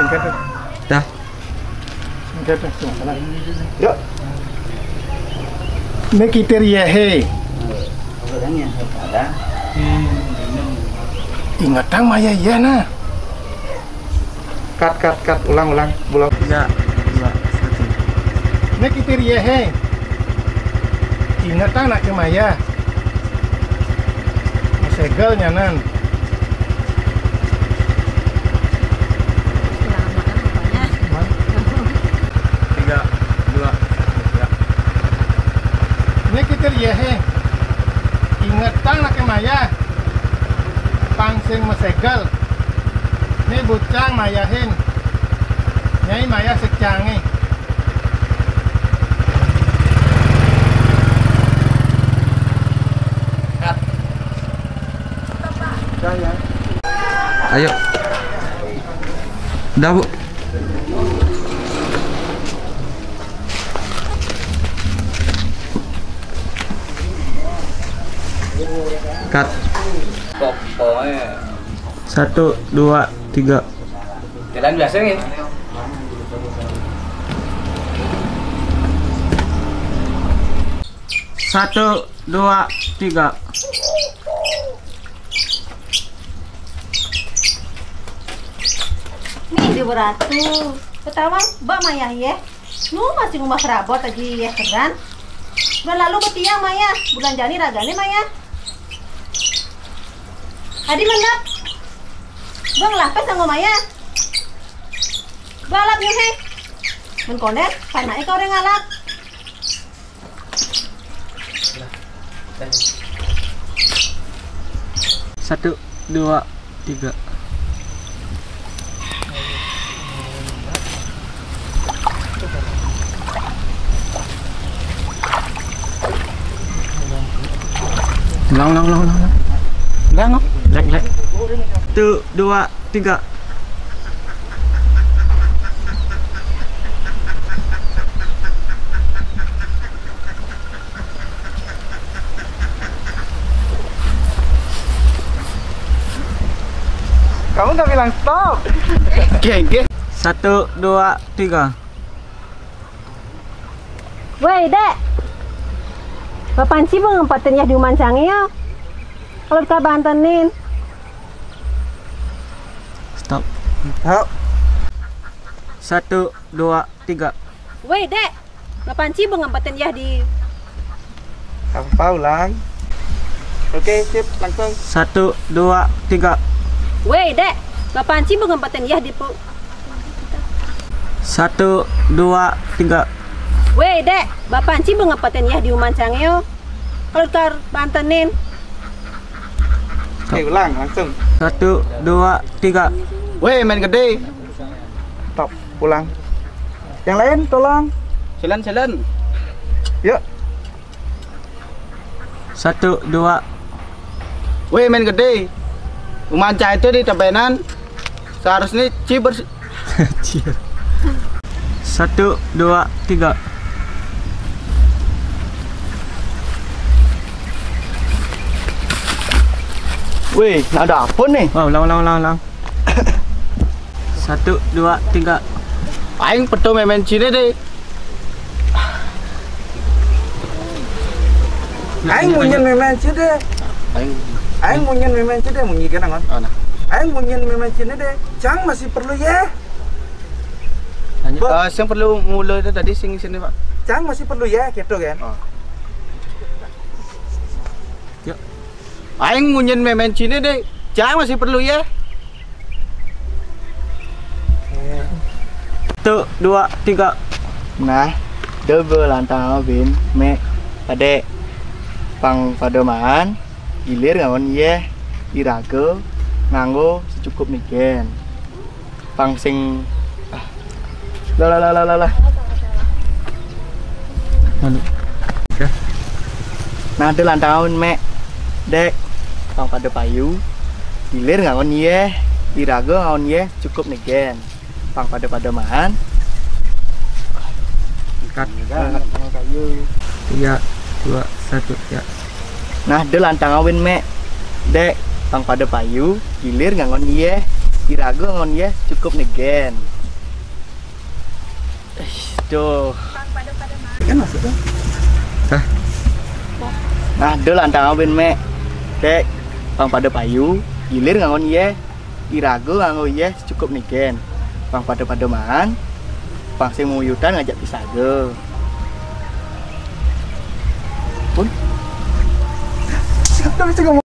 singkat tuh. Dah. Singkat tuh. Yuk. Ini kriteria he. Ingat tang Maya ya nah. Cut. Ulang. Bulan. 3, 2, 1. Ini kriteria he. Ingat tang nak ke Maya. Segel nyanan. Ini kita lihat he. Ingat tang nak Maya. Pangsing masegel. Ini bucang Maya hen. Nyai Maya secangi. Ayo. Udah, Bu. Cut. 1, 2, 3. Jalan biasa nih. 1, 2, 3. Nih di beratu. Pertama, Mbak Maya ya. Lu masih rumah serabot lagi ya keran. Bulan lalu betiang Maya, bulan Jani ragane Maya. Adi mendap. Bang lapes sama Maya. Balap nih he. Men konek, karena kau orang ngalap. Satu, 2, 3. Lang. Lek. 1, 2, 3. Kamu nggak bilang stop. Geng. 1, 2, 3. Woi dek. Bapak sih bang empatnya di Umancangi ya. Kalau kita bantenin. Stop. Yuk. 1, 2, 3. Woi dek. Bapak sih bang empatin ya di. Apa ulang? Oke, sip, langsung. 1, 2, 3. Woi dek. Bapak sih bang empatin ya di. 1, 2, 3. Woi dek. Bapak sih bang empatin ya di Umancangi ya. Kalau kita bantenin. Oke, ulang langsung. 1, 2, 3. Weh, main gede. Stop, pulang. Yang lain tolong. Jalan. Yuk. 1, 2. Weh, main gede. Umanca itu di tebenan. Seharusnya ciber. 1, 2, 3. Wih, ada apa nih? Wow, ulang. 1, 2, 3. Aing pedo memen Cina deh. Aing munyen memen Cina deh. Aing munyen memen Cina deh, munyi kan angon. Aing munyen memen Cina deh. Cang masih perlu ya. Yang perlu mulai itu tadi sini Pak. Cang masih perlu ya, gitu kan? Yuk. Aing munyen memen Cina deh. Cang masih perlu ya. 1, 2, 3. Nah, double lantang bin me ade pang padomaan gilir ngawon ye irago nganggo secukup niken pang sing lah. Oke. Nah, ada lantang me dek pang pada payu gilir ngawon ye irago ngawon ye cukup niken pang pada padomaan Cut. kayu. 3, 2, 1, ya. Nah, de lantang awin me dek pang pada payu gilir ngangon ye irago ngon ye cukup negen. Duh. Kan masuk tuh. Nah, do lantang ben mek. Dek, pang pada payu, gilir ngangon ye. Irago ngango ye cukup negen. Pang pada mangan. Pang sing muyutan ngajak pisago. Pun. Tapi sih ngomong